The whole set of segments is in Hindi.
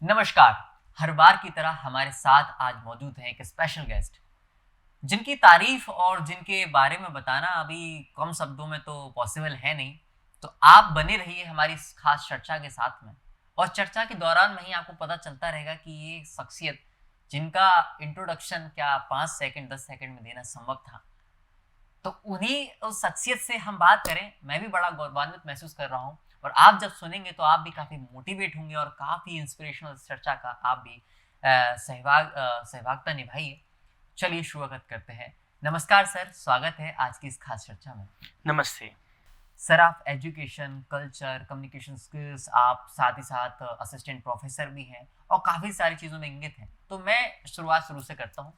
नमस्कार। हर बार की तरह हमारे साथ आज मौजूद है एक स्पेशल गेस्ट जिनकी तारीफ और जिनके बारे में बताना अभी कम शब्दों में तो पॉसिबल है नहीं। तो आप बने रहिए हमारी इस खास चर्चा के साथ में, और चर्चा के दौरान में ही आपको पता चलता रहेगा कि ये शख्सियत जिनका इंट्रोडक्शन क्या 5 सेकंड 10 सेकंड में देना संभव था, तो उन्हीं उस शख्सियत से हम बात करें। मैं भी बड़ा गौरवान्वित महसूस कर रहा हूँ, और आप जब सुनेंगे तो आप भी काफ़ी मोटिवेट होंगे और काफ़ी इंस्पिरेशनल चर्चा का आप भी सहभागिता निभाइए। चलिए शुरुआत करते हैं। नमस्कार सर, स्वागत है आज की इस खास चर्चा में। नमस्ते सर, आप एजुकेशन, कल्चर, कम्युनिकेशन स्किल्स, आप साथ ही साथ असिस्टेंट प्रोफेसर भी हैं और काफ़ी सारी चीज़ों में इंगित हैं। तो मैं शुरुआत शुरू से करता हूँ।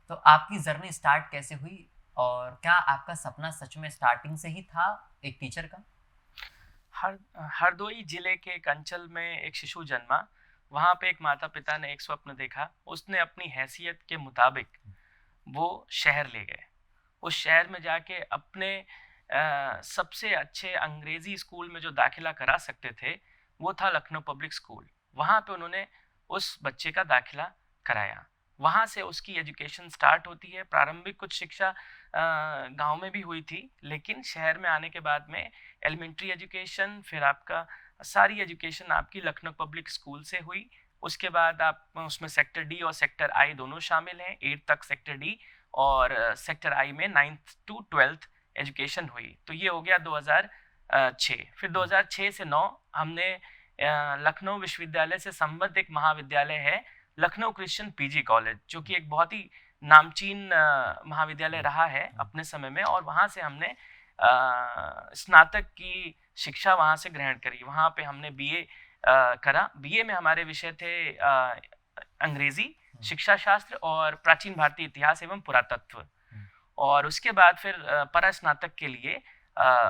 तो आपकी जर्नी स्टार्ट कैसे हुई, और क्या आपका सपना सच में स्टार्टिंग से ही था एक टीचर का? हरदोई जिले के एक अंचल में एक शिशु जन्मा। वहाँ पे एक माता पिता ने एक स्वप्न देखा। उसने अपनी हैसियत के मुताबिक वो शहर ले गए। उस शहर में जाके अपने सबसे अच्छे अंग्रेजी स्कूल में जो दाखिला करा सकते थे वो था लखनऊ पब्लिक स्कूल। वहाँ पे उन्होंने उस बच्चे का दाखिला कराया। वहाँ से उसकी एजुकेशन स्टार्ट होती है। प्रारंभिक कुछ शिक्षा गांव में भी हुई थी, लेकिन शहर में आने के बाद में एलिमेंट्री एजुकेशन, फिर आपका सारी एजुकेशन आपकी लखनऊ पब्लिक स्कूल से हुई। उसके बाद आप उसमें सेक्टर डी और सेक्टर आई दोनों शामिल हैं। 8 तक सेक्टर डी और सेक्टर आई में 9th to 12th एजुकेशन हुई। तो ये हो गया 2006। फिर 2006 से 9 हमने लखनऊ विश्वविद्यालय से संबद्ध एक महाविद्यालय है लखनऊ क्रिश्चियन पीजी कॉलेज, जो कि एक बहुत ही नामचीन महाविद्यालय रहा है अपने समय में, और वहाँ से हमने स्नातक की शिक्षा वहाँ से ग्रहण करी। वहाँ पे हमने बीए करा। बीए में हमारे विषय थे अंग्रेजी, शिक्षा शास्त्र और प्राचीन भारतीय इतिहास एवं पुरातत्व। और उसके बाद फिर परास्नातक के लिए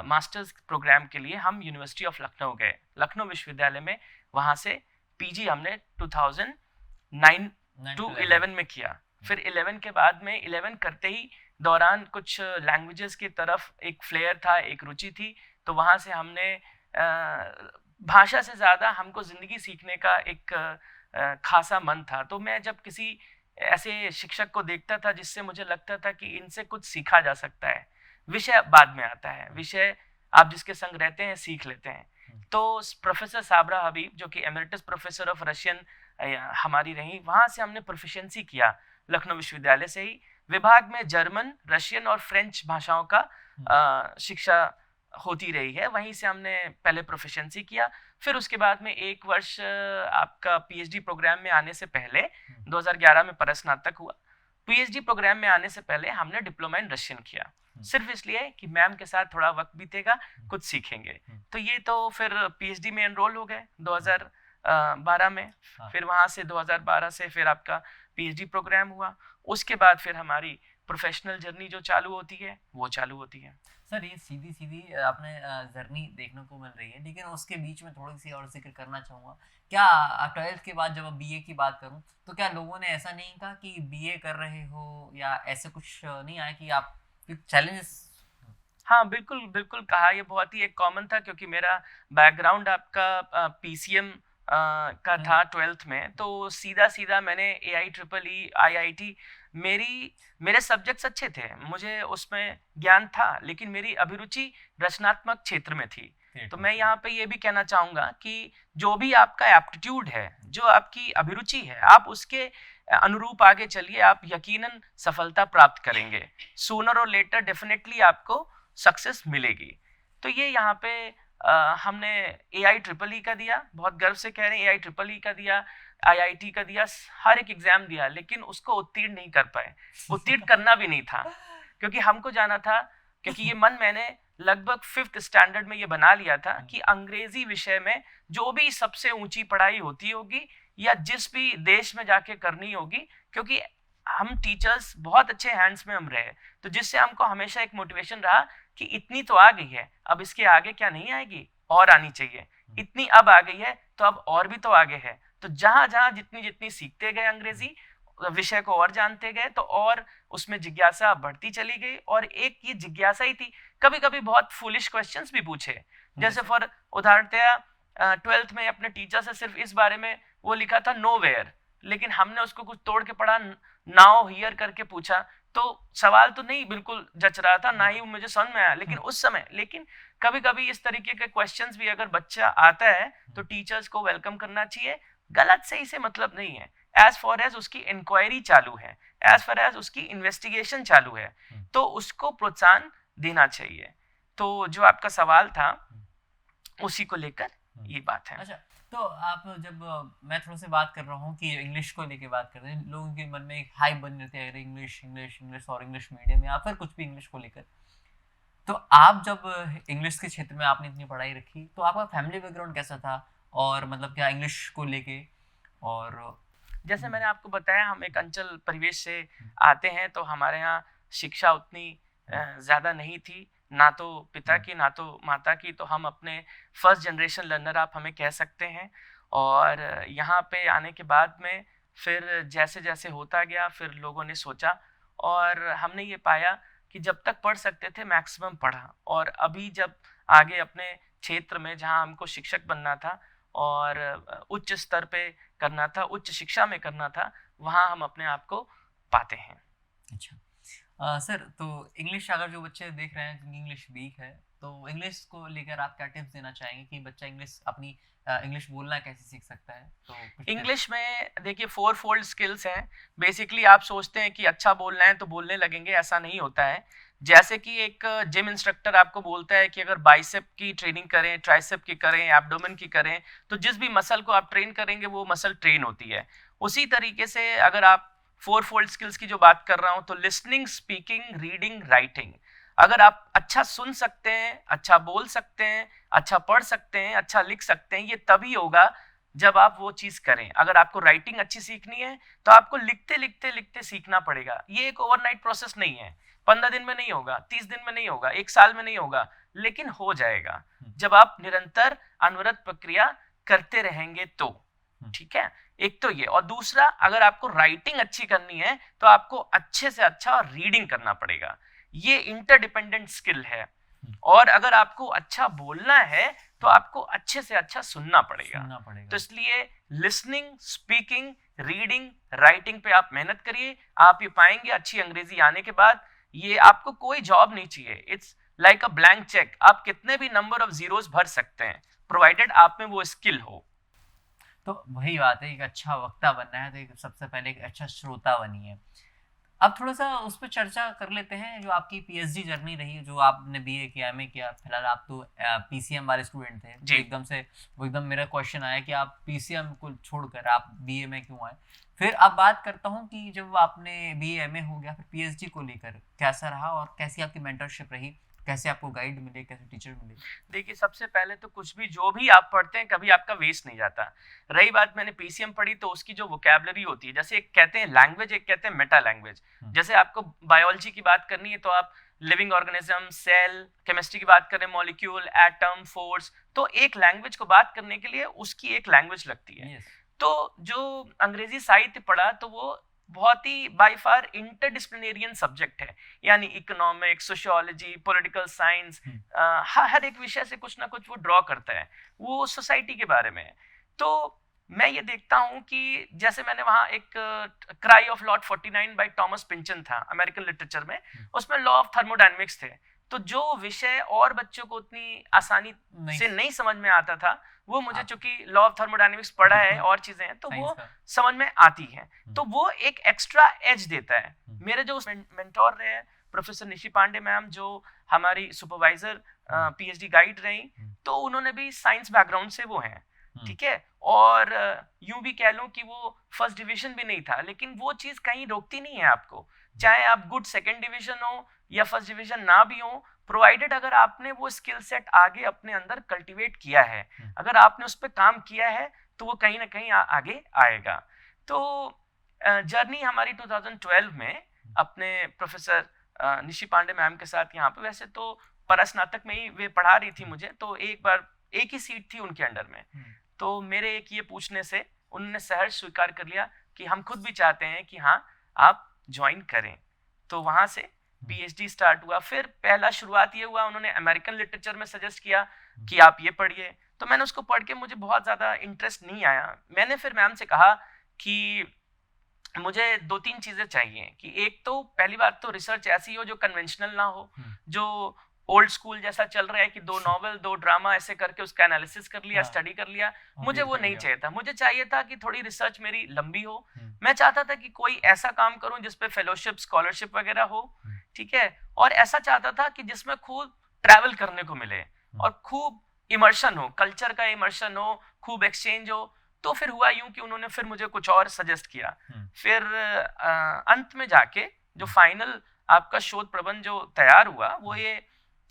मास्टर्स प्रोग्राम के लिए हम यूनिवर्सिटी ऑफ लखनऊ गए, लखनऊ विश्वविद्यालय में। वहाँ से पीजी हमने 2009 to 11 में किया। फिर 11 के बाद में 11 करते ही दौरान कुछ लैंग्वेजेस की तरफ एक फ्लेयर था, एक रुचि थी। तो वहाँ से हमने भाषा से ज़्यादा हमको ज़िंदगी सीखने का एक खासा मन था। तो मैं जब किसी ऐसे शिक्षक को देखता था जिससे मुझे लगता था कि इनसे कुछ सीखा जा सकता है, विषय बाद में आता है, विषय आप जिसके संग रहते हैं सीख लेते हैं। तो प्रोफेसर साबरा हबीब, जो कि एमरिटस प्रोफेसर ऑफ रशियन हमारी रही, वहाँ से हमने प्रोफिशिएंसी किया लखनऊ विश्वविद्यालय से ही। विभाग में जर्मन, रशियन और फ्रेंच भाषाओं का शिक्षा होती रही है। वहीं से हमने पहले प्रोफिशिएंसी किया। फिर उसके बाद में एक वर्ष आपका पीएचडी प्रोग्राम में आने से पहले 2011 में परस्नातक हुआ। पीएचडी प्रोग्राम में आने से पहले हमने डिप्लोमा इन रशियन किया, सिर्फ इसलिए कि मैम के साथ थोड़ा वक्त बीतेगा, कुछ सीखेंगे। तो ये तो फिर पीएचडी में एनरोल हो गए 2012 में। फिर वहाँ से 2012 से फिर आपका पीएचडी प्रोग्राम हुआ। उसके बाद फिर हमारी प्रोफेशनल जर्नी जो चालू होती है वो चालू होती है। सर, ये सीधी सीधी आपने जर्नी देखने को मिल रही है, लेकिन उसके बीच में थोड़ी सी और जिक्र करना चाहूँगा। क्या 12th के बाद जब बीए की बात करूँ, तो क्या लोगों ने ऐसा नहीं कहा कि बीए कर रहे हो, या ऐसे कुछ नहीं आया कि आप चैलेंजेस? हाँ, बिल्कुल बिल्कुल कहा। ये बहुत ही एक कॉमन था, क्योंकि मेरा बैकग्राउंड आपका पीसीएम का था 12th में। तो सीधा सीधा मैंने AIEEE IIT, मेरे सब्जेक्ट्स अच्छे थे, मुझे उसमें ज्ञान था, लेकिन मेरी अभिरुचि रचनात्मक क्षेत्र में थी। तो मैं यहाँ पे ये भी कहना चाहूँगा कि जो भी आपका एप्टीट्यूड है, जो आपकी अभिरुचि है, आप उसके अनुरूप आगे चलिए, आप यकीनन सफलता प्राप्त करेंगे। सूनर और लेटर डेफिनेटली आपको सक्सेस मिलेगी। तो ये यहाँ पे हमने AIEEE का दिया, बहुत गर्व से कह रहे हैं, AIEEE का दिया, IIT का दिया, हर एक एग्जाम दिया, लेकिन उसको उत्तीर्ण नहीं कर पाए। उत्तीर्ण करना भी नहीं था, क्योंकि हमको जाना था, क्योंकि ये मन मैंने लगभग 5th स्टैंडर्ड में ये बना लिया था कि अंग्रेजी विषय में जो भी सबसे ऊंची पढ़ाई होती होगी या जिस भी देश में जाके करनी होगी, क्योंकि हम टीचर्स बहुत अच्छे हैंड्स में हम रहे, तो जिससे हमको हमेशा एक मोटिवेशन रहा कि इतनी तो आ गई है, अब इसके आगे क्या नहीं आएगी, और आनी चाहिए। इतनी अब आ गई है तो अब और भी तो आगे है। तो जहां जहां जितनी जितनी सीखते गए अंग्रेजी विषय को और जानते गए, तो और उसमें जिज्ञासा बढ़ती चली गई। और एक ये जिज्ञासा ही थी, कभी कभी बहुत फूलिश क्वेश्चंस भी पूछे, जैसे फॉर उदाहरणतया 12th में अपने टीचर से सिर्फ इस बारे में वो लिखा था nowhere, लेकिन हमने उसको कुछ तोड़ के पढ़ा now here करके पूछा, तो सवाल तो नहीं बिल्कुल जच रहा था, ना ही मुझे समझ में आया। लेकिन उस समय, लेकिन कभी कभी इस तरीके के क्वेश्चंस भी अगर बच्चा आता है तो टीचर्स को वेलकम करना चाहिए। गलत सही से मतलब नहीं है, एज फॉर एज उसकी इंक्वायरी चालू है, एज फॉर एज उसकी इन्वेस्टिगेशन चालू है, तो उसको प्रोत्साहन देना चाहिए। तो जो आपका सवाल था उसी को लेकर ये बात है। अच्छा, तो आप जब मैं थोड़ा सा बात कर रहा हूँ कि इंग्लिश को लेके बात कर रहे हैं, लोगों के मन में एक हाइप बन रहती है, अगर इंग्लिश इंग्लिश इंग्लिश और इंग्लिश मीडियम या फिर कुछ भी इंग्लिश को लेकर। तो आप जब इंग्लिश के क्षेत्र में आपने इतनी पढ़ाई रखी, तो आपका फैमिली बैकग्राउंड कैसा था, और मतलब क्या इंग्लिश को लेके? और जैसे मैंने आपको बताया, हम एक अंचल परिवेश से आते हैं, तो हमारे यहाँ शिक्षा उतनी ज़्यादा नहीं थी, ना तो पिता की ना तो माता की, तो हम अपने फर्स्ट जनरेशन लर्नर आप हमें कह सकते हैं। और यहाँ पे आने के बाद में फिर जैसे जैसे होता गया, फिर लोगों ने सोचा और हमने ये पाया कि जब तक पढ़ सकते थे मैक्सिमम पढ़ा। और अभी जब आगे अपने क्षेत्र में जहाँ हमको शिक्षक बनना था और उच्च स्तर पे करना था, उच्च शिक्षा में करना था, वहाँ हम अपने आप को पाते हैं। अच्छा, सर, तो इंग्लिश अगर जो बच्चे देख रहे हैं जिनकी इंग्लिश वीक है, तो इंग्लिश को लेकर आप क्या टिप्स देना चाहेंगे कि बच्चा इंग्लिश अपनी इंग्लिश बोलना कैसे सीख सकता है? तो कुछ इंग्लिश में देखिए 4 फोल्ड स्किल्स हैं। बेसिकली आप सोचते हैं कि अच्छा बोलना है तो बोलने लगेंगे, ऐसा नहीं होता है। जैसे कि एक जिम इंस्ट्रक्टर आपको बोलता है कि अगर बाइसेप की ट्रेनिंग करें, ट्राइसेप की करें, एब्डोमेन की करें, तो जिस भी मसल को आप ट्रेन करेंगे वो मसल ट्रेन होती है। उसी तरीके से अगर आप 4 फोल्ड स्किल्स की जो बात कर रहा हूँ, तो लिसनिंग, स्पीकिंग, रीडिंग, राइटिंग। अगर आप अच्छा सुन सकते हैं, अच्छा बोल सकते हैं, अच्छा पढ़ सकते हैं, अच्छा लिख सकते हैं, ये तभी होगा जब आप वो चीज करें। अगर आपको राइटिंग अच्छी सीखनी है तो आपको लिखते लिखते लिखते सीखना पड़ेगा। ये एक ओवरनाइट प्रोसेस नहीं है, 15 दिन में नहीं होगा, 30 दिन में नहीं होगा, 1 साल में नहीं होगा, लेकिन हो जाएगा जब आप निरंतर अनवरत प्रक्रिया करते रहेंगे तो। ठीक है, एक तो ये। और दूसरा, अगर आपको राइटिंग अच्छी करनी है तो आपको अच्छे से अच्छा रीडिंग करना पड़ेगा। ये इंटरडिपेंडेंट स्किल है। और अगर आपको अच्छा बोलना है तो आपको अच्छे से अच्छा सुनना पड़ेगा। तो इसलिए लिसनिंग, स्पीकिंग, रीडिंग, राइटिंग पे आप मेहनत करिए। आप ये पाएंगे अच्छी अंग्रेजी आने के बाद ये आपको कोई जॉब नहीं चाहिए। It's like a blank cheque. आप कितने भी नंबर ऑफ जीरोस भर सकते हैं, प्रोवाइडेड आप में वो स्किल हो। तो वही बात है, एक अच्छा वक्ता बनना है तो एक सबसे पहले एक अच्छा श्रोता बनिए। अब थोड़ा सा उस पर चर्चा कर लेते हैं, जो आपकी पीएचडी जर्नी रही, जो आपने बीए किया, एमए किया। फिलहाल आप तो पीसीएम वाले स्टूडेंट थे, तो एकदम मेरा क्वेश्चन आया कि आप पीसीएम को छोड़कर आप बीए में क्यों आए। फिर अब बात करता हूँ कि जब आपने बीए एमए हो गया, फिर पीएचडी को लेकर कैसा रहा और कैसी आपकी मेंटरशिप रही, कैसे आपको गाइड मिले, कैसे टीचर मिले? देखिए, सबसे पहले तो कुछ भी जो भी आप पढ़ते हैं कभी आपका वेस्ट नहीं जाता। रही बात, मैंने पीसीएम पढ़ी तो उसकी जो वोकैबुलरी होती है, जैसे एक कहते हैं लैंग्वेज, एक कहते हैं मेटा लैंग्वेज। जैसे आपको बायोलॉजी की बात करनी है तो आप लिविंग ऑर्गेनिज्म, सेल, केमिस्ट्री की बात करें, मॉलिक्यूल, एटम, फोर्स, तो एक लैंग्वेज को बात करने के लिए उसकी एक लैंग्वेज लगती है। तो जो अंग्रेजी साहित्य पढ़ा तो वो बहुत ही बाय फार इंटरडिसिप्लिनेरियन सब्जेक्ट है, यानी इकोनॉमिक्स, सोशियोलॉजी, पॉलिटिकल साइंस, हर एक विषय से कुछ ना कुछ वो ड्रॉ करता है, वो सोसाइटी के बारे में है। तो मैं ये देखता हूँ कि जैसे मैंने वहाँ एक cry of lot 49 by Thomas Pynchon था अमेरिकन लिटरेचर में, उसमें लॉ ऑफ थर्मोडायनेमिक्स थे। तो जो विषय और बच्चों को उतनी आसानी से नहीं समझ में आता था, वो मुझे चूंकि लॉ ऑफ थर्मोडायनेमिक्स पढ़ा है और चीजें हैं तो वो समझ में आती हैं। तो वो एक एक्स्ट्रा एज देता है। मेरे जो मेंटोर रहे प्रोफेसर निशि पांडे मैम, जो हमारी सुपरवाइजर पीएचडी गाइड रही, तो उन्होंने भी साइंस बैकग्राउंड से वो हैं। ठीक है, और यूं भी कह लूं कि वो फर्स्ट डिवीजन भी नहीं था, लेकिन वो चीज कहीं रोकती नहीं है आपको, चाहे आप गुड सेकंड डिवीजन हो या फर्स्ट डिवीजन ना भी हो, प्रोवाइडेड अगर आपने वो स्किल सेट आगे अपने अंदर कल्टीवेट किया है, अगर आपने उस पर काम किया है, तो वो कहीं ना कहीं आगे आएगा। तो जर्नी हमारी 2012 में अपने प्रोफेसर निशि पांडे मैम के साथ यहाँ पे, वैसे तो परास्नातक में ही वे पढ़ा रही थी मुझे, तो एक बार एक ही सीट थी उनके अंडर में, तो मेरे एक ये पूछने से उन्होंने सहर्ष स्वीकार कर लिया कि हम खुद भी चाहते हैं कि हाँ आप ज्वाइन करें। तो वहां से पीएचडी स्टार्ट हुआ। फिर पहला शुरुआत ये हुआ, उन्होंने अमेरिकन लिटरेचर में सजेस्ट किया कि आप ये पढ़िए, तो मैंने उसको पढ़ के मुझे बहुत ज़्यादा इंटरेस्ट नहीं आया। मैंने फिर मैम से कहा कि मुझे 2-3 चीज़ें चाहिए, कि एक तो पहली बात तो रिसर्च ऐसी हो जो कन्वेंशनल ना हो, जो ओल्ड स्कूल जैसा चल रहा है कि 2 नॉवल 2 ड्रामा ऐसे करके उसका एनालिसिस कर लिया, स्टडी कर लिया, मुझे वो नहीं चाहिए था। मुझे चाहिए था कि थोड़ी रिसर्च मेरी लंबी हो। मैं चाहता था कि कोई ऐसा काम करूं जिसपे फेलोशिप स्कॉलरशिप वगैरह हो, ठीक है, और ऐसा चाहता था कि जिसमें खूब ट्रैवल करने को मिले और खूब इमर्शन हो, कल्चर का इमर्शन हो, खूब एक्सचेंज हो। तो फिर हुआ यूं कि उन्होंने फिर मुझे कुछ और सजेस्ट किया। फिर अंत में जाके जो फाइनल आपका शोध प्रबंध जो तैयार हुआ वो ये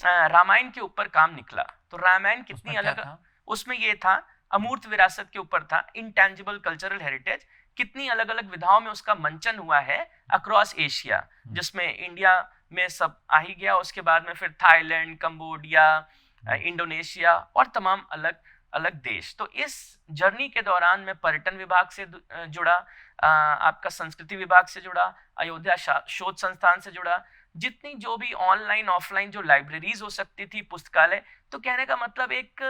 रामायण के ऊपर काम निकला। तो रामायण कितनी अलग, उसमें ये था अमूर्त विरासत के ऊपर था, इंटेंजिबल कल्चरल हेरिटेज, कितनी अलग अलग विधाओं में उसका मंचन हुआ है अक्रॉस एशिया, जिसमें इंडिया में सब आ ही गया, उसके बाद में फिर थाईलैंड, कंबोडिया, इंडोनेशिया और तमाम अलग अलग देश। तो इस जर्नी के दौरान मैं पर्यटन विभाग से जुड़ा, आपका संस्कृति विभाग से जुड़ा, अयोध्या शोध संस्थान से जुड़ा, जितनी जो भी ऑनलाइन ऑफलाइन जो लाइब्रेरीज हो सकती थी, पुस्तकालय। तो कहने का मतलब एक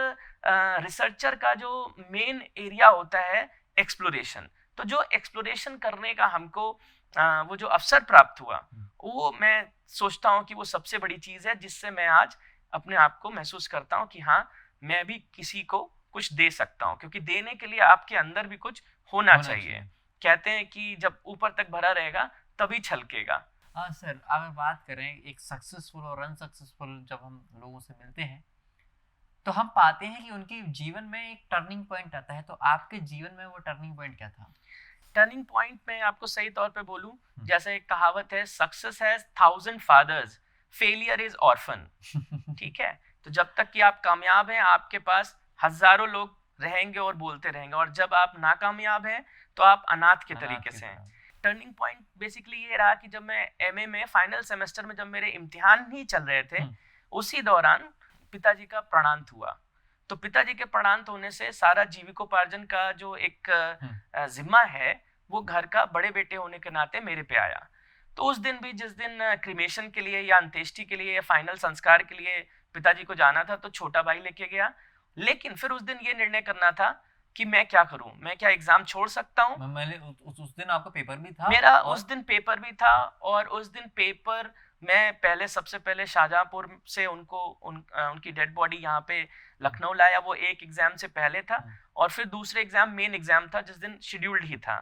रिसर्चर का जो मेन एरिया होता है एक्सप्लोरेशन, तो जो एक्सप्लोरेशन करने का हमको वो जो अवसर प्राप्त हुआ, वो मैं सोचता हूँ कि वो सबसे बड़ी चीज़ है जिससे मैं आज अपने आप को महसूस करता हूँ कि हाँ, मैं भी किसी को कुछ दे सकता हूँ, क्योंकि देने के लिए आपके अंदर भी कुछ होना चाहिए। कहते हैं कि जब ऊपर तक भरा रहेगा तभी छलकेगा। हाँ सर, अगर बात करें एक सक्सेसफुल और अनसक्सेसफुल, जब हम लोगों से मिलते हैं तो हम पाते हैं कि उनके जीवन में एक टर्निंग पॉइंट आता है। तो आपके जीवन में वो टर्निंग पॉइंट क्या था? टर्निंग पॉइंट में आपको सही तौर पे बोलूं, जैसे एक कहावत है, success has 1000 fathers, failure is orphan. ठीक है, तो जब तक कि आप कामयाब हैं आपके पास हजारों लोग रहेंगे और बोलते रहेंगे, और जब आप नाकामयाब हैं तो आप अनाथ के तरीके से हैं। टर्निंग पॉइंट बेसिकली ये रहा कि जब मैं एमए में फाइनल सेमेस्टर में, जब मेरे इम्तिहान ही चल रहे थे, उसी दौरान पिताजी का प्राणांत हुआ। तो पिताजी के प्राणांत होने से सारा जीविकोपार्जन का जो एक जिम्मा है वो घर का बड़े बेटे होने के नाते मेरे पे आया। तो उस दिन भी, जिस दिन क्रिमेशन के लिए या अंत्येष्टि के लिए या फाइनल संस्कार के लिए पिताजी को जाना था, तो छोटा भाई लेके गया। लेकिन फिर उस दिन ये निर्णय करना था कि मैं क्या करूं, मैं क्या एग्जाम छोड़ सकता हूं। मैंने उस दिन आपका पेपर भी था? मेरा उस दिन पेपर भी था, और उस दिन पेपर मैं सबसे पहले शाहजहांपुर से उनकी डेड बॉडी यहाँ पे लखनऊ लाया, वो एक एग्जाम से पहले था, और फिर दूसरे एग्जाम मेन एग्जाम था जिस दिन शेड्यूल्ड ही था।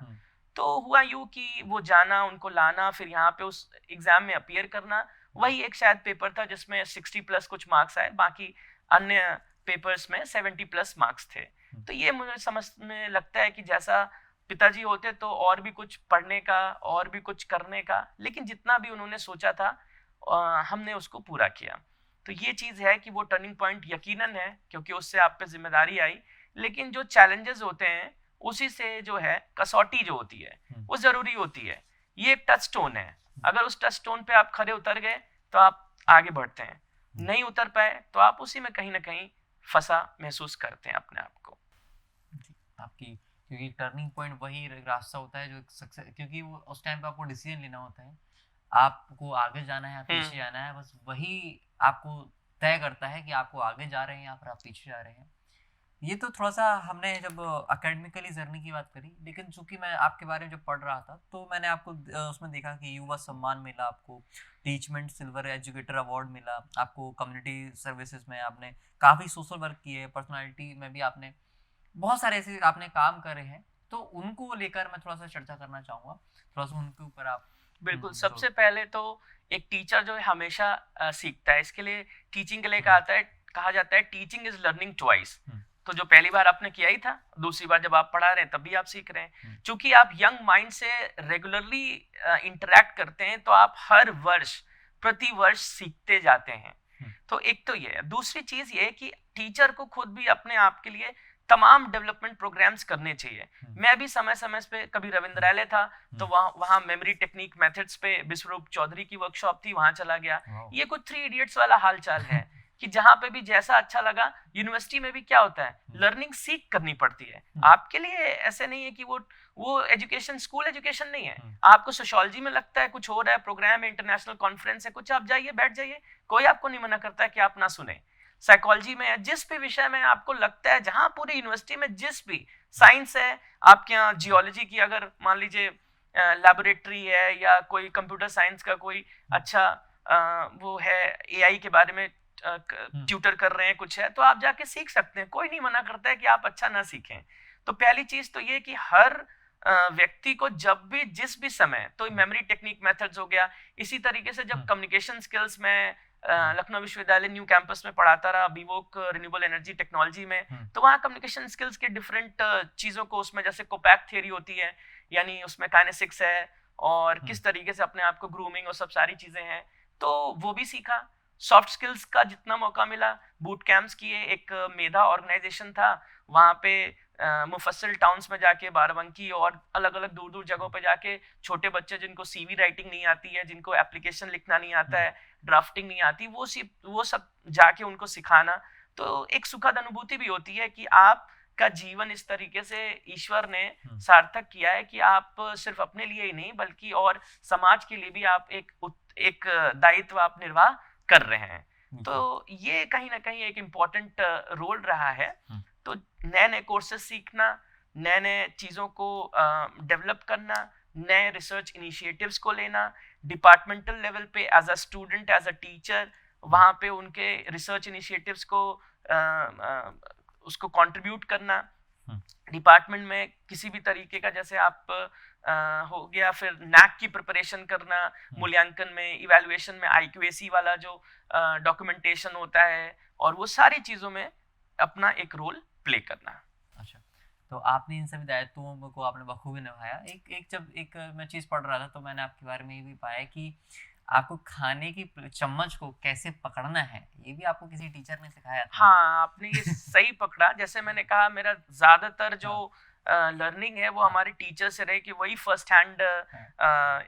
तो हुआ यूं कि वो जाना, उनको लाना, फिर यहाँ पे उस एग्जाम में अपीयर करना, वही एक शायद पेपर था जिसमें 60+ कुछ मार्क्स आए, बाकी अन्य पेपर्स में 70+ मार्क्स थे। तो ये मुझे समझ में लगता है कि जैसा पिताजी होते तो और भी कुछ पढ़ने का, और भी कुछ करने का, लेकिन जितना भी उन्होंने सोचा था हमने उसको पूरा किया। तो ये चीज़ है कि वो टर्निंग पॉइंट यकीनन है, क्योंकि उससे आप पे जिम्मेदारी आई, लेकिन जो चैलेंजेस होते हैं उसी से जो है कसौटी जो होती है वो जरूरी होती है। ये एक टच स्टोन है, अगर उस टच स्टोन पे आप खड़े उतर गए तो आप आगे बढ़ते हैं, नहीं उतर पाए तो आप उसी में कहीं ना कहीं फंसा महसूस करते हैं अपने आप को। आपकी, क्योंकि टर्निंग पॉइंट वही रास्ता होता है जो सक्सेस, क्योंकि वो उस टाइम पे आपको डिसीजन लेना होता है, आपको आगे जाना है, पीछे जाना है, बस वही आपको तय करता है कि आपको आगे जा रहे हैं या फिर आप पीछे जा रहे हैं। ये तो थोड़ा सा हमने जब एकेडमिकली जर्नी की बात करी, लेकिन चूंकि मैं आपके बारे में जब पढ़ रहा था तो मैंने आपको उसमें देखा कि युवा सम्मान मिला, आपको टीचमेंट सिल्वर एजुकेटर अवार्ड मिला, आपको कम्युनिटी सर्विसेज में आपने काफ़ी सोशल वर्क किए, पर्सनालिटी में भी आपने बहुत सारे ऐसे आपने काम करे हैं। तो उनको लेकर मैं थोड़ा सा चर्चा करना चाहूँगा, थोड़ा सा उनके ऊपर आप। बिल्कुल, सबसे पहले तो एक टीचर जो है हमेशा सीखता है, इसके लिए टीचिंग के लिए कहा जाता है टीचिंग इज लर्निंग ट्वाइस। तो जो पहली बार आपने किया ही था, दूसरी बार जब आप पढ़ा रहे हैं तब भी आप सीख रहे हैं। चूंकि आप यंग माइंड से रेगुलरली इंटरेक्ट करते हैं तो आप हर वर्ष प्रति वर्ष सीखते जाते हैं। तो एक तो ये है। दूसरी चीज ये है कि टीचर को खुद भी अपने आप के लिए तमाम डेवलपमेंट प्रोग्राम्स करने चाहिए। मैं भी समय समय पे, कभी रविंद्रालय था तो वहाँ मेमोरी टेक्निक मेथड्स पे विश्वरूप चौधरी की वर्कशॉप थी, वहां चला गया। ये कुछ 3 इडियट्स वाला हालचाल है कि जहाँ पे भी जैसा अच्छा लगा। यूनिवर्सिटी में भी क्या होता है, लर्निंग सीख करनी पड़ती है। आपके लिए ऐसे नहीं है कि वो एजुकेशन स्कूल एजुकेशन नहीं है। आपको सोशियोलॉजी में लगता है कुछ हो रहा है, प्रोग्राम है, इंटरनेशनल कॉन्फ्रेंस है, कुछ, आप जाइए, बैठ जाइए, कोई आपको नहीं मना करता है कि आप ना सुने। साइकोलॉजी में है, जिस भी विषय में आपको लगता है, जहां पूरी यूनिवर्सिटी में जिस भी साइंस है, आपके यहाँ जियोलॉजी की अगर मान लीजिए लैबोरेटरी है, या कोई कंप्यूटर साइंस का कोई अच्छा वो है, एआई के बारे में ट्यूटर कर रहे हैं कुछ है, तो आप जाके सीख सकते हैं, कोई नहीं मना करता है कि आप अच्छा ना सीखें। तो पहली चीज तो ये कि हर व्यक्ति को जब भी जिस भी समय, तो मेमोरी टेक्निक मेथड्स हो गया, इसी तरीके से जब कम्युनिकेशन स्किल्स में लखनऊ विश्वविद्यालय न्यू कैंपस में पढ़ाता रहा, बीवोक रिन्यूएबल एनर्जी टेक्नोलॉजी में, तो वहाँ कम्युनिकेशन स्किल्स के डिफरेंट चीजों को, उसमें जैसे कोपैक थ्योरी होती है, यानी उसमें काइनेसिक्स है, और किस तरीके से अपने आप को ग्रूमिंग और सब सारी चीजें हैं, तो वो भी सीखा। सॉफ्ट स्किल्स का जितना मौका मिला, बूट कैंप्स किए, एक मेधा ऑर्गेनाइजेशन था, वहाँ पे मुफस्सिल टाउन्स में जाके, बाराबंकी और अलग अलग दूर दूर जगहों पे जाके छोटे बच्चे जिनको सीवी राइटिंग नहीं आती है, जिनको एप्लीकेशन लिखना नहीं आता है, ड्राफ्टिंग नहीं आती, वो सब जाके उनको सिखाना। तो एक सुखद अनुभूति भी होती है कि आप का जीवन इस तरीके से ईश्वर ने सार्थक किया है कि आप सिर्फ अपने लिए ही नहीं, बल्कि और समाज के लिए भी आप एक दायित्व आप निर्वाह कर रहे हैं। तो ये कहीं ना कहीं एक इम्पोर्टेंट रोल रहा है। तो नए नए कोर्सेज सीखना, नए नए चीज़ों को डेवलप करना, नए रिसर्च इनिशिएटिव्स को लेना, डिपार्टमेंटल लेवल पे as a student, as a teacher, वहाँ पे उनके रिसर्च इनिशिएटिव्स को उसको कंट्रीब्यूट करना, डिपार्टमेंट में किसी भी तरीके का, जैसे आप हो गया, फिर नैक की प्रिपरेशन करना, मूल्यांकन में, इवैल्यूएशन में IQAC वाला जो डॉक्यूमेंटेशन होता है, और वो सारी चीज़ों में अपना एक रोल प्ले करना। अच्छा, तो आपने इन सभी दायित्वों को आपने बखूबी निभाया। जब मैं चीज़ पढ़ रहा था, तो मैंने आपके बारे में ये भी पाया कि आपको खाने की चम्मच को कैसे पकड़ना है, ये भी आपको किसी टीचर ने सिखाया था। हाँ, आपने ये सही पकड़ा। जैसे मैंने कहा, मेरा ज्यादातर जो लर्निंग है वो हमारे टीचर से रहे, कि वही फर्स्ट हैंड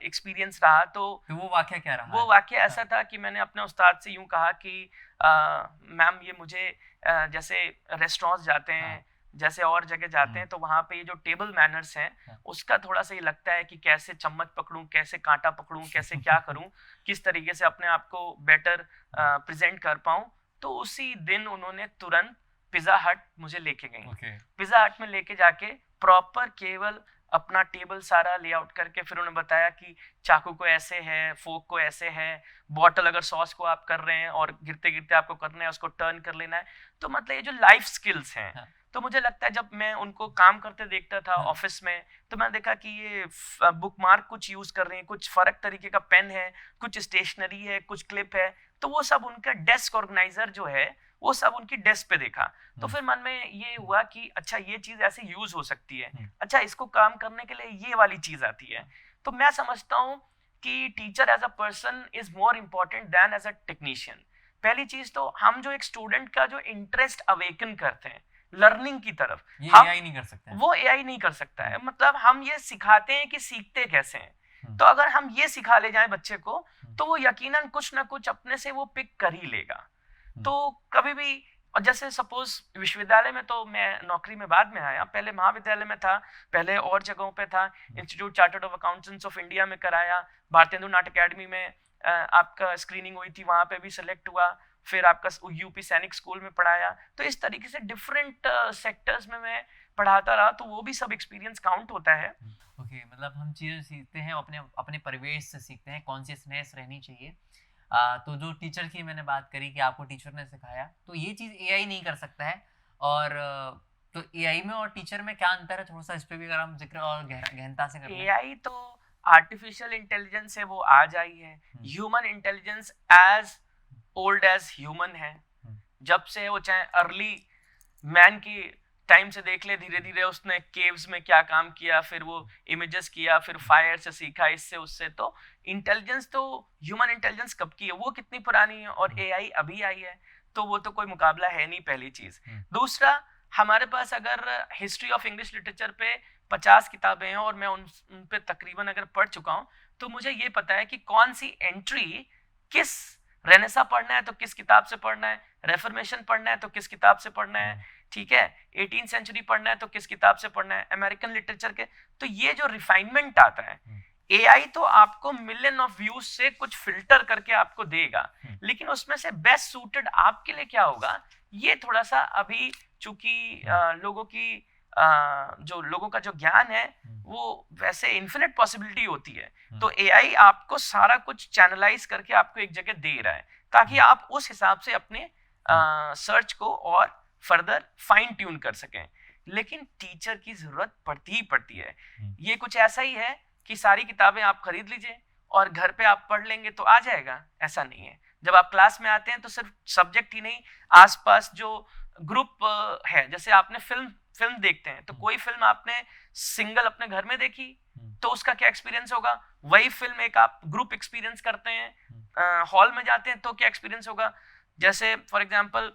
एक्सपीरियंस रहा। तो वो वाकया क्या रहा? वो वाकया ऐसा था कि मैंने अपने उस्ताद से यूं कहा कि मैम, ये मुझे जैसे रेस्टोरेंट्स जाते हैं, जैसे और जगह जाते हैं, तो वहाँ पे ये जो टेबल मैनर्स हैं, उसका थोड़ा सा ये लगता है कि कैसे चम्मच पकड़ूं, कैसे कांटा पकड़ूं, कैसे क्या करूं, किस तरीके से अपने आप को बेटर प्रेजेंट कर पाऊं। तो उसी दिन उन्होंने तुरंत पिज़्ज़ा हट मुझे लेके गई। पिज़्ज़ा हट में लेके जाके प्रॉपर केवल अपना टेबल सारा लेआउट करके, फिर उन्होंने बताया कि चाकू को ऐसे है, फोक को ऐसे है, बॉटल अगर सॉस को आप कर रहे हैं और गिरते गिरते आपको करना है, उसको टर्न कर लेना है। तो मतलब ये जो लाइफ स्किल्स हैं, तो मुझे लगता है जब मैं उनको काम करते देखता था ऑफिस में, तो मैंने देखा कि ये बुक मार्क कुछ यूज कर रहे हैं, कुछ फर्क तरीके का पेन है, कुछ स्टेशनरी है, कुछ क्लिप है, तो वो सब उनका डेस्क ऑर्गेनाइजर जो है, वो सब उनकी डेस्क पे देखा। तो फिर मन में ये हुआ कि अच्छा, ये चीज ऐसे यूज हो सकती है, अच्छा इसको काम करने के लिए ये वाली चीज आती है। तो मैं समझता हूँ कि teacher as a person is more important than as a technician. पहली चीज तो हम जो एक स्टूडेंट का जो इंटरेस्ट अवेकन करते हैं लर्निंग की तरफ, ये AI नहीं कर सकते, वो AI नहीं कर सकता है। मतलब हम ये सिखाते हैं कि सीखते कैसे हैं। तो अगर हम ये सिखा ले जाएं बच्चे को, तो वो यकीनन कुछ ना कुछ अपने से वो पिक कर ही लेगा। तो कभी भी, और जैसे सपोज विश्वविद्यालय में तो मैं नौकरी में बाद में आया, पहले महाविद्यालय में था, पहले और जगहों पे था, institute chartered of accountants of India में कराया, भारतीय नाट्य अकेडमी में आपका स्क्रीनिंग हुई थी, वहां पे भी सिलेक्ट हुआ, फिर आपका यूपी सैनिक स्कूल में पढ़ाया। तो इस तरीके से डिफरेंट सेक्टर्स में मैं पढ़ाता रहा, तो वो भी सब एक्सपीरियंस काउंट होता है। ओके, मतलब हम चीज़ें सीखते हैं अपने परिवेश से सीखते हैं, कॉन्शियसनेस रहनी चाहिए। तो जो टीचर की मैंने बात करी कि आपको टीचर ने सिखाया, तो ये चीज़ AI नहीं कर सकता है। और तो AI में और टीचर में क्या अंतर है, थोड़ा सा इस पे भी अगर हम जिक्र और गहनता से करें। AI तो आर्टिफिशियल इंटेलिजेंस है, वो आज आई है। Human intelligence as old as human है। जब से वो चाहे अर्ली मैन की टाइम से देख ले, धीरे धीरे उसने केव्स में क्या काम किया, फिर वो इमेजेस किया, फिर फायर से सीखा, इससे उससे। तो इंटेलिजेंस तो ह्यूमन इंटेलिजेंस कब की है, वो कितनी पुरानी है, और AI अभी आई है, तो वो तो कोई मुकाबला है नहीं, पहली चीज। दूसरा, हमारे पास अगर हिस्ट्री ऑफ इंग्लिश लिटरेचर पे 50 किताबें हैं, और मैं उन पे तकरीबन अगर पढ़ चुका हूँ, तो मुझे ये पता है कि कौन सी एंट्री, किस रेनेसा पढ़ना है तो किस किताब से पढ़ना है, रेफर्मेशन पढ़ना है तो किस किताब से पढ़ना है, ठीक है, 18th सेंचुरी पढ़ना है तो किस किताब से पढ़ना है, अमेरिकन लिटरेचर के। तो ये जो रिफाइनमेंट आता है, एआई तो आपको मिलियन ऑफ व्यूज से कुछ फिल्टर करके आपको देगा, लेकिन उसमें से बेस्ट सूटेड आपके लिए क्या होगा, ये थोड़ा सा अभी चूंकि लोगों की जो लोगों का जो ज्ञान है वो वैसे इन्फिनिट पॉसिबिलिटी होती है, तो एआई आपको सारा कुछ चैनलाइज करके आपको एक जगह दे रहा है ताकि आप उस हिसाब से अपने सर्च को और फर्दर फाइन ट्यून कर सकें। लेकिन टीचर की जरूरत पड़ती ही पड़ती है। ये कुछ ऐसा ही है कि सारी किताबें आप खरीद लीजिए और घर पे आप पढ़ लेंगे तो आ जाएगा, ऐसा नहीं है। जब आप क्लास में आते हैं तो सिर्फ सब्जेक्ट ही नहीं, आसपास जो ग्रुप है, जैसे आपने फिल्म देखते हैं तो कोई फिल्म आपने सिंगल अपने घर में देखी तो उसका क्या एक्सपीरियंस होगा, वही फिल्म एक आप ग्रुप एक्सपीरियंस करते हैं, हॉल में जाते हैं तो क्या एक्सपीरियंस होगा। जैसे फॉर एग्जांपल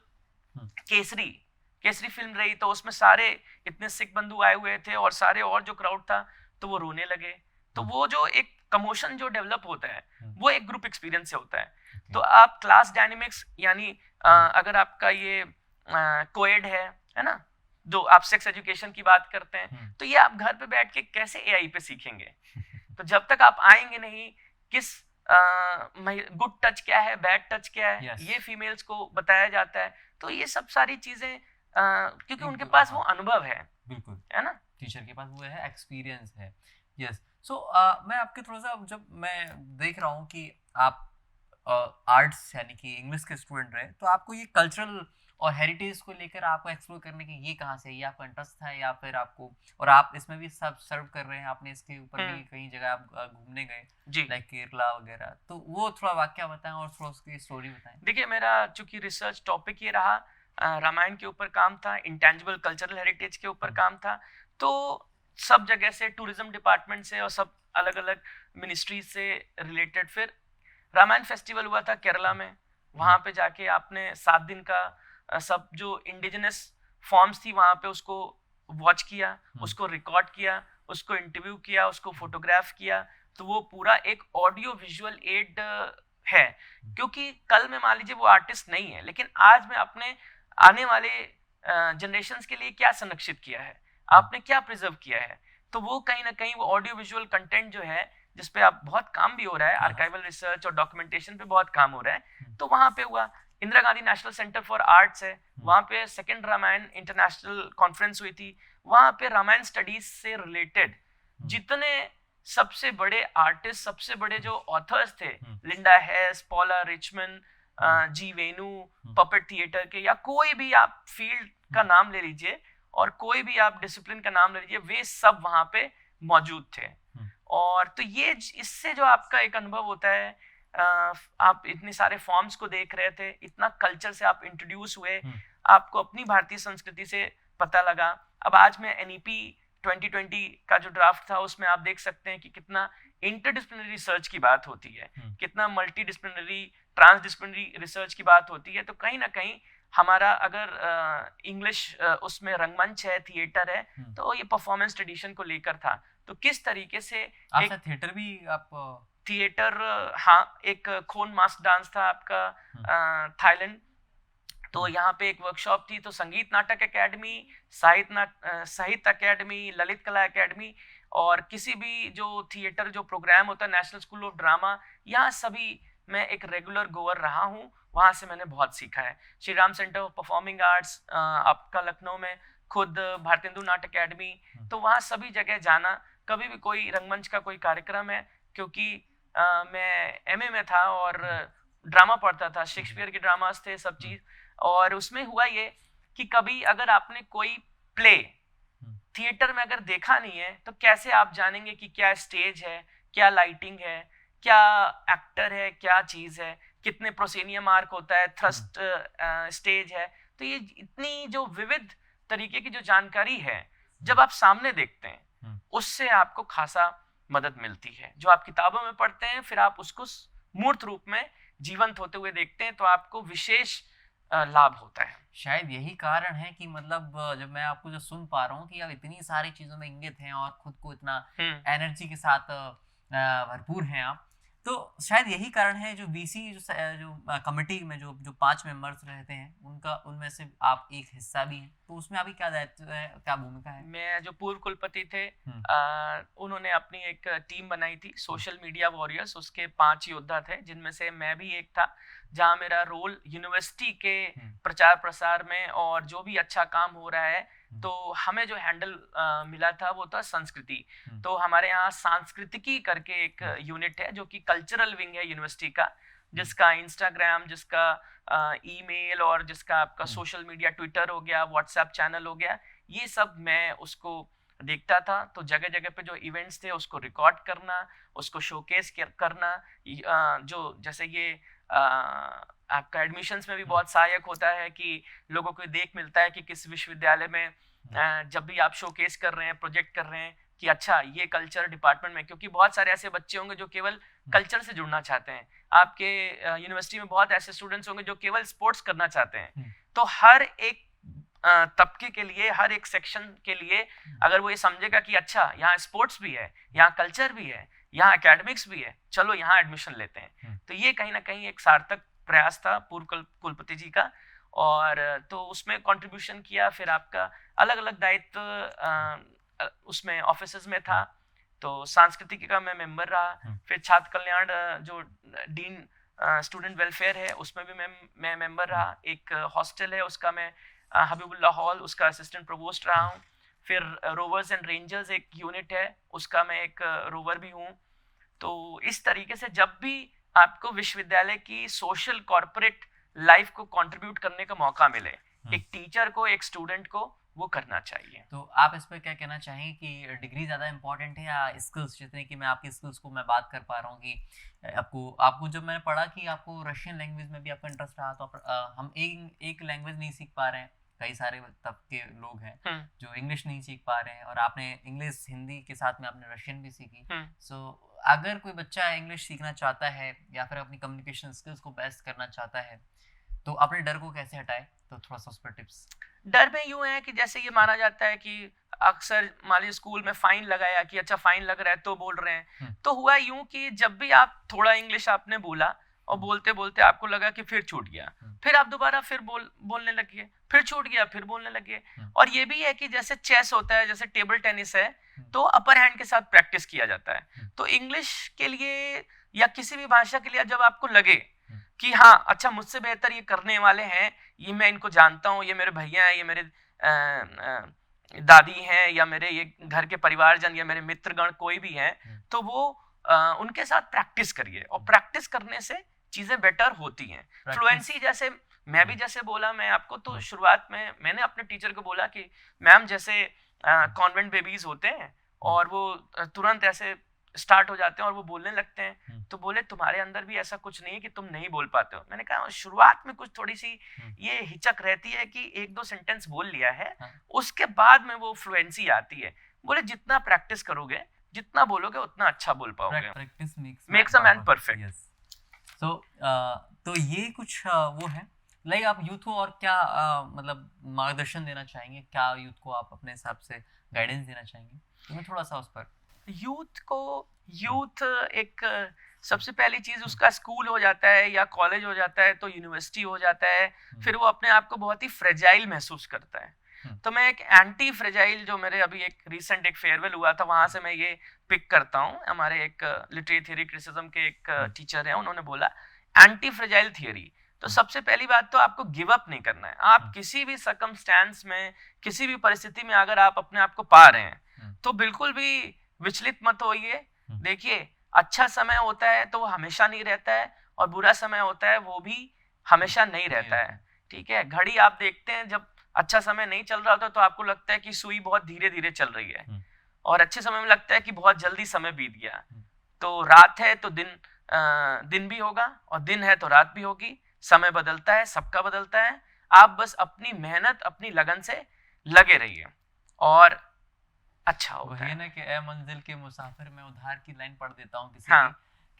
केसरी फिल्म रही तो उसमें सारे इतने सिख बंधु आए हुए थे और सारे और जो क्राउड था तो वो रोने लगे, तो वो जो एक कमोशन जो डेवलप होता है वो एक ग्रुप एक्सपीरियंस से होता है। तो आप क्लास डायनेमिक्स यानी अगर आपका ये कोएड है ना, जो आप सेक्स एजुकेशन की बात करते हैं, तो ये आप घर पे बैठ के कैसे एआई पे सीखेंगे। तो जब तक आप आएंगे नहीं किस गुड टच क्या है, बैड टच क्या है, ये फीमेल्स को बताया जाता है, तो ये सब सारी चीजें क्योंकि उनके पास वो अनुभव है, बिल्कुल है ना, टीचर के पास वो है, एक्सपीरियंस है। यस। सो मैं आपके थोड़ा सा, जब मैं देख रहा हूँ कि आप आर्ट्स यानी कि इंग्लिश के स्टूडेंट रहे, तो आपको ये कल्चरल और हेरिटेज को लेकर आपको एक्सप्लोर करने की ये कहाँ से, ये आपका इंटरेस्ट था या फिर आपको, और आप इसमें भी सब सर्व कर रहे हैं, आपने इसके ऊपर भी कई जगह आप घूमने गए लाइक केरला वगैरह, तो वो थोड़ा वाक्य बताएं और थोड़ा उसकी स्टोरी बताएं। देखिए मेरा चूंकि रिसर्च टॉपिक ये रहा, रामायण के ऊपर काम था, इंटेंजिबल कल्चरल हेरिटेज के ऊपर काम था, तो सब जगह से टूरिज्म डिपार्टमेंट से और सब अलग अलग मिनिस्ट्री से रिलेटेड, फिर रामायण फेस्टिवल हुआ था केरला में, वहां पे जाके आपने 7 दिन का सब जो इंडिजिनस फॉर्म्स थी वहां पे उसको वॉच किया, उसको रिकॉर्ड किया, उसको इंटरव्यू किया, उसको फोटोग्राफ किया, तो वो पूरा एक ऑडियो विजुअल एड है। क्योंकि कल में मान लीजिए वो आर्टिस्ट नहीं है, लेकिन आज मैं अपने आने वाले जनरेशंस के लिए क्या संरक्षित किया है, आपने क्या प्रिजर्व किया है, तो वो कहीं ना कहीं वो ऑडियो विजुअल कंटेंट जो है जिसपे आप बहुत काम भी हो रहा है, आर्काइवल रिसर्च और डॉक्यूमेंटेशन पे बहुत काम हो रहा है, तो वहां पे हुआ। Indira Gandhi national centre for arts है, वहां पे सेकंड रामायण इंटरनेशनल कॉन्फ्रेंस हुई थी, वहां पे रामायण स्टडीज से रिलेटेड जितने सबसे बड़े आर्टिस्ट, सबसे बड़े जो ऑथर्स थे, लिंडा हेस, पॉला रिचमन, जी वेनु, पपेट थिएटर के, या कोई भी आप फील्ड का नाम ले लीजिए और कोई भी आप डिसिप्लिन का नाम ले लीजिए, वे सब वहां पे मौजूद थे। और तो ये इससे जो आपका एक अनुभव होता है, आप इतने सारे फॉर्म्स को देख रहे थे, इतना कल्चर से आप इंट्रोड्यूस हुए, आपको अपनी भारतीय संस्कृति से पता लगा। अब आज मैं एनईपी 2020 का जो ड्राफ्ट था उसमें आप देख सकते हैं कि कितना इंटरडिसिप्लिनरी रिसर्च की बात होती है, कितना मल्टी डिसिप्लिनरी ट्रांसडिसिप्लिनरी रिसर्च की बात होती है। तो कहीं ना कहीं हमारा अगर इंग्लिश उसमें रंगमंच है, थिएटर है, तो ये परफॉर्मेंस ट्रेडिशन को लेकर था। तो किस तरीके से एक थिएटर भी आप थिएटर, हाँ, एक खोन मास्क डांस था आपका थाईलैंड, तो यहाँ पे एक वर्कशॉप थी, तो संगीत नाटक एकेडमी, साहित्य एकेडमी, ललित कला एकेडमी, और किसी भी जो थिएटर जो प्रोग्राम होता है, नेशनल स्कूल ऑफ ड्रामा, यहाँ सभी मैं एक रेगुलर गोअर रहा हूँ, वहाँ से मैंने बहुत सीखा है। Shri Ram centre of performing arts आपका लखनऊ में, खुद भारतेंदु नाट्य एकेडमी, तो वहाँ सभी जगह जाना, कभी भी कोई रंगमंच का कोई कार्यक्रम है, क्योंकि मैं एमए में था और ड्रामा पढ़ता था, शेक्सपियर के ड्रामास थे, सब चीज, और उसमें हुआ ये कि कभी अगर आपने कोई प्ले थिएटर में अगर देखा नहीं है तो कैसे आप जानेंगे कि क्या स्टेज है, क्या लाइटिंग है, क्या एक्टर है, क्या चीज है, कितने प्रोसेनियम आर्क होता है, थ्रस्ट स्टेज है। तो ये इतनी जो विविध तरीके की जो जानकारी है, जब आप सामने देखते हैं उससे आपको खासा मदद मिलती है। जो आप किताबों में पढ़ते हैं, फिर आप उसको मूर्त रूप में जीवंत होते हुए देखते हैं, तो आपको विशेष लाभ होता है। शायद यही कारण है कि मतलब जब मैं आपको जो सुन पा रहा हूँ कि आप इतनी सारी चीजों में इंगित हैं और खुद को इतना एनर्जी के साथ भरपूर हैं आप, तो शायद यही कारण है जो बीसी जो कमेटी में जो 5 मेंबर्स रहते हैं उनका उनमें से आप एक हिस्सा भी हैं, तो उसमें अभी क्या दायित्व है, क्या भूमिका है? मैं जो पूर्व कुलपति थे उन्होंने अपनी एक टीम बनाई थी सोशल मीडिया वॉरियर्स, उसके 5 योद्धा थे जिनमें से मैं भी एक था, जहां मेरा रोल यूनिवर्सिटी के प्रचार प्रसार में और जो भी अच्छा काम हो रहा है तो हमें जो हैंडल मिला था वो था संस्कृति। तो हमारे यहाँ सांस्कृतिकी करके एक यूनिट है जो कि कल्चरल विंग है यूनिवर्सिटी का, जिसका इंस्टाग्राम, जिसका ईमेल और जिसका आपका सोशल मीडिया, ट्विटर हो गया, व्हाट्सएप चैनल हो गया, ये सब मैं उसको देखता था। तो जगह जगह पे जो इवेंट्स थे उसको रिकॉर्ड करना, उसको शोकेस करना, जो जैसे ये आपका एडमिशन्स में भी बहुत सहायक होता है कि लोगों को देख मिलता है कि किस विश्वविद्यालय में जब भी आप शोकेस कर रहे हैं, प्रोजेक्ट कर रहे हैं कि अच्छा ये कल्चर डिपार्टमेंट में, क्योंकि बहुत सारे ऐसे बच्चे होंगे जो केवल कल्चर से जुड़ना चाहते हैं, आपके यूनिवर्सिटी में बहुत ऐसे स्टूडेंट्स होंगे जो केवल स्पोर्ट्स करना चाहते हैं। तो हर एक तबके के लिए, हर एक सेक्शन के लिए अगर वो ये समझेगा कि अच्छा यहाँ स्पोर्ट्स भी है, यहाँ कल्चर भी है, यहाँ एकेडमिक्स भी है, चलो यहाँ एडमिशन लेते हैं, तो ये कहीं ना कहीं एक सार्थक प्रयास था पूर्व कुलपति जी का। और तो उसमें कंट्रीब्यूशन किया। फिर आपका अलग अलग दायित्व उसमें ऑफिसेज में था, तो सांस्कृतिक का मैं मेंबर रहा। फिर छात्र कल्याण जो डीन स्टूडेंट वेलफेयर है उसमें भी मैं मेंबर रहा। एक हॉस्टल है उसका मैं हबीबुल्ला हॉल, उसका असिस्टेंट प्रोवोस्ट रहा हूँ। फिर रोवर्स एंड रेंजर्स एक यूनिट है, उसका मैं एक रोवर भी हूँ। तो इस तरीके से जब भी आपको विश्वविद्यालय की सोशल कॉर्पोरेट लाइफ को कंट्रीब्यूट करने का मौका मिले, एक टीचर को, एक स्टूडेंट को, वो करना चाहिए। तो आप इस पर क्या कहना चाहेंगे कि डिग्री ज़्यादा इंपॉर्टेंट है या स्किल्स? जितने कि मैं आपकी स्किल्स को मैं बात कर पा रहा हूँ कि आपको जब मैंने पढ़ा कि आपको रशियन लैंग्वेज में भी आपका इंटरेस्ट रहा, तो हम एक लैंग्वेज नहीं सीख पा रहे हैं, कई सारे तबके लोग हैं जो इंग्लिश नहीं सीख पा रहे हैं, और आपने इंग्लिश हिंदी के साथ में आपने रशियन भी सीखी। सो अगर कोई बच्चा इंग्लिश सीखना चाहता है या फिर अपनी कम्युनिकेशन स्किल्स को बेस्ट करना चाहता है, तो अपने डर को कैसे हटाए? तो थोड़ा सा उस पर टिप्स। डर में यूं है कि जैसे ये माना जाता है कि अक्सर मान लीजिए स्कूल में फाइन लगाया कि अच्छा फाइन लग रहा है तो बोल रहे हैं। तो हुआ यूं कि जब भी आप थोड़ा इंग्लिश आपने बोला और बोलते बोलते आपको लगा कि फिर छूट गया, फिर आप दोबारा फिर बोलने लगे, फिर छूट गया, फिर बोलने लगे। और ये भी है कि जैसे चेस होता है, जैसे टेबल टेनिस है, तो अपर हैंड के साथ प्रैक्टिस किया जाता है। तो इंग्लिश के लिए या किसी भी भाषा के लिए जब आपको लगे कि हाँ अच्छा मुझसे बेहतर ये करने वाले हैं, ये मैं इनको जानता हूँ, ये मेरे भैया हैं, ये मेरे दादी हैं, या मेरे ये घर के परिवारजन या मेरे मित्रगण कोई भी हैं, तो वो उनके साथ प्रैक्टिस करिए। और प्रैक्टिस करने से चीजें बेटर होती हैं। फ्लुएंसी जैसे मैं भी जैसे बोला मैं आपको, तो शुरुआत में मैंने अपने टीचर को बोला कि मैम जैसे कॉन्वेंट बेबीज होते हैं और वो तुरंत ऐसे स्टार्ट हो जाते हैं और वो बोलने लगते हैं, तो बोले तुम्हारे अंदर भी ऐसा कुछ नहीं है कि तुम नहीं बोल पाते हो। मैंने कहा शुरुआत में कुछ थोड़ी सी ये हिचक रहती है कि 1-2 सेंटेंस बोल लिया है, उसके बाद में वो फ्लुएंसी आती है। बोले जितना प्रैक्टिस करोगे, जितना बोलोगे उतना अच्छा बोल पाओगे। Practice makes a man perfect. तो ये कुछ वो है। लाइक आप यूथ को और क्या मतलब मार्गदर्शन देना चाहेंगे? क्या यूथ को आप अपने हिसाब से गाइडेंस देना चाहेंगे? तो मैं थोड़ा सा उस पर यूथ एक सबसे पहली चीज उसका स्कूल हो जाता है या कॉलेज हो जाता है तो यूनिवर्सिटी हो जाता है, फिर वो अपने आप को बहुत ही फ्रेजाइल महसूस करता है। तो मैं एक एंटी फ्रेजाइल, जो मेरे अभी एक रिसेंट एक फेयरवेल हुआ था वहां से मैं ये पिक करता हूँ। हमारे एक लिटरेरी थ्योरी क्रिटिसिज्म के एक टीचर हैं, उन्होंने बोला एंटी फ्रेजाइल थियरी। तो सबसे पहली बात तो आपको गिव अप नहीं करना है। आप किसी भी सर्कमस्टेंस में, किसी भी परिस्थिति में अगर आप अपने आप को पा रहे हैं तो बिल्कुल भी विचलित मत होइए। देखिए अच्छा समय होता है तो वो हमेशा नहीं रहता है, और बुरा समय होता है वो भी हमेशा नहीं रहता है। ठीक है, घड़ी आप देखते हैं जब अच्छा समय नहीं चल रहा होता तो आपको लगता है कि सुई बहुत धीरे धीरे चल रही है, और अच्छे समय में लगता है कि बहुत जल्दी समय बीत गया। तो रात है तो दिन भी होगा, और दिन है तो रात भी होगी। समय बदलता है, सबका बदलता है। आप बस अपनी मेहनत, अपनी लगन से लगे रहिए और अच्छा होता है। ना कि ए मंजिल के मुसाफिर, मैं उधार की लाइन पढ़ देता हूँ किसी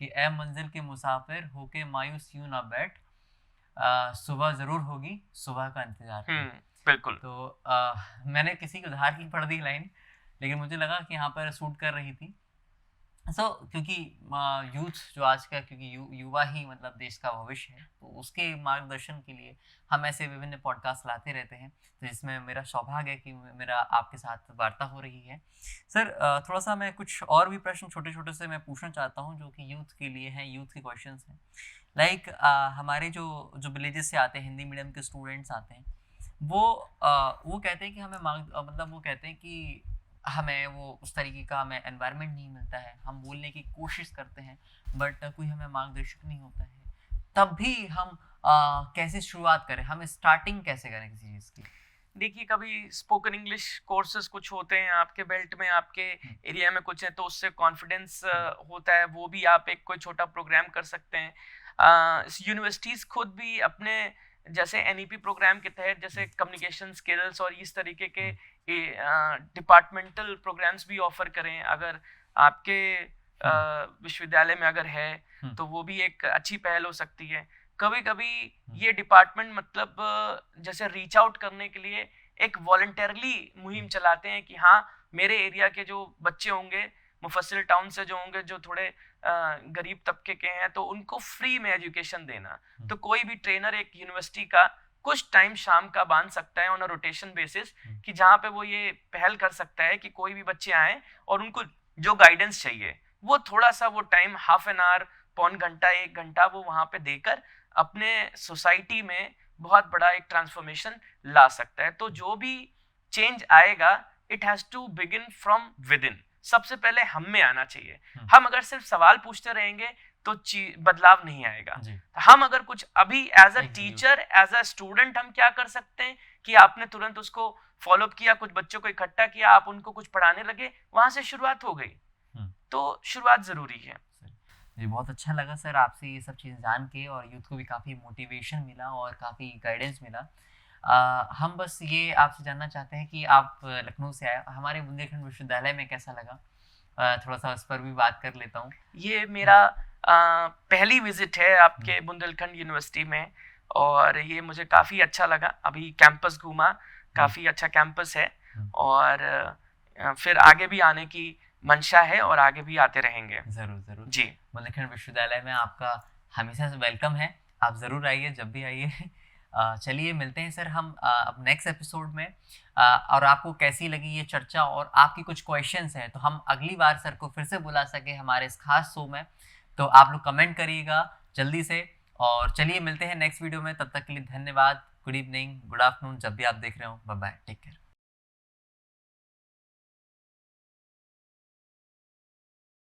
की ए मंजिल के मुसाफिर होके मायूस यूं ना बैठ, सुबह जरूर होगी, सुबह का इंतजार। बिल्कुल। तो मैंने किसी की उधार की पढ़ दी लाइन, लेकिन मुझे लगा कि यहाँ पर सूट कर रही थी। क्योंकि यूथ जो आज का, क्योंकि युवा ही मतलब देश का भविष्य है, तो उसके मार्गदर्शन के लिए हम ऐसे विभिन्न पॉडकास्ट लाते रहते हैं, तो जिसमें मेरा सौभाग्य है कि मेरा आपके साथ वार्ता हो रही है। सर थोड़ा सा मैं कुछ और भी प्रश्न छोटे छोटे से मैं पूछना चाहता हूँ जो कि यूथ के लिए हैं, यूथ के क्वेश्चंस हैं। लाइक हमारे जो जो विलेजेस से आते हैं, हिंदी मीडियम के स्टूडेंट्स आते हैं, वो कहते हैं कि मतलब वो कहते हैं कि हमें वो उस तरीके का हमें एनवायरनमेंट नहीं मिलता है, हम बोलने की कोशिश करते हैं बट कोई हमें मार्गदर्शक नहीं होता है, तब भी हम कैसे शुरुआत करें, हम स्टार्टिंग कैसे करें किसी चीज़ की? देखिए, कभी स्पोकन इंग्लिश कोर्सेज कुछ होते हैं आपके बेल्ट में, आपके एरिया में कुछ है, तो उससे कॉन्फिडेंस होता है, वो भी आप एक कोई छोटा प्रोग्राम कर सकते हैं। यूनिवर्सिटीज़ खुद भी अपने जैसे एनईपी प्रोग्राम के तहत जैसे कम्युनिकेशन स्किल्स और इस तरीके के डिपार्टमेंटल प्रोग्राम्स भी ऑफर करें। अगर आपके विश्वविद्यालय में अगर है तो वो भी एक अच्छी पहल हो सकती है। कभी कभी ये डिपार्टमेंट मतलब जैसे रीच आउट करने के लिए एक वॉलंटरली मुहिम चलाते हैं कि हाँ, मेरे एरिया के जो बच्चे होंगे मुफस्सिल टाउन से जो होंगे, जो थोड़े गरीब तबके के हैं, तो उनको फ्री में एजुकेशन देना। तो कोई भी ट्रेनर एक यूनिवर्सिटी का कुछ टाइम शाम का बांध सकता है ऑन अ रोटेशन बेसिस, कि जहाँ पे वो ये पहल कर सकता है कि कोई भी बच्चे आए और उनको जो गाइडेंस चाहिए वो थोड़ा सा वो टाइम हाफ एन आवर, पौन घंटा, 1 घंटा वो वहाँ पे देकर अपने सोसाइटी में बहुत बड़ा एक ट्रांसफॉर्मेशन ला सकता है। तो जो भी चेंज आएगा it has to begin from within. सबसे पहले हम में आना चाहिए। हम अगर सिर्फ सवाल पूछते रहेंगे तो बदलाव नहीं आएगा। हम अगर कुछ अभी as a teacher, as a student हम क्या कर सकते हैं कि आपने तुरंत उसको फॉलो अप किया, कुछ बच्चों को इकट्ठा किया, आप उनको कुछ पढ़ाने लगे, वहां से शुरुआत हो गई। तो शुरुआत जरूरी है। जी, बहुत अच्छा लगा सर आपसे ये सब चीज़ें जान के, और यूथ को भी काफ़ी मोटिवेशन मिला और काफ़ी गाइडेंस मिला। हम बस ये आपसे जानना चाहते हैं कि आप लखनऊ से आए, हमारे बुंदेलखंड विश्वविद्यालय में कैसा लगा? थोड़ा सा उस पर भी बात कर लेता हूँ। ये मेरा पहली विजिट है आपके बुंदेलखंड यूनिवर्सिटी में, और ये मुझे काफ़ी अच्छा लगा। अभी कैंपस घूमा, काफ़ी अच्छा कैंपस है, और फिर आगे भी आने की मंशा है और आगे भी आते रहेंगे। ज़रूर ज़रूर जी। बुंदेलखंड विश्वविद्यालय में आपका हमेशा से वेलकम है, आप ज़रूर आइए, जब भी आइए। चलिए मिलते हैं सर हम अब नेक्स्ट एपिसोड में। और आपको कैसी लगी ये चर्चा और आपकी कुछ क्वेश्चंस हैं तो हम अगली बार सर को फिर से बुला सके हमारे इस खास शो में, तो आप लोग कमेंट करिएगा जल्दी से। और चलिए मिलते हैं नेक्स्ट वीडियो में, तब तक के लिए धन्यवाद। गुड इवनिंग, गुड आफ्टरनून, जब भी आप देख रहे हो। Bye bye, take care.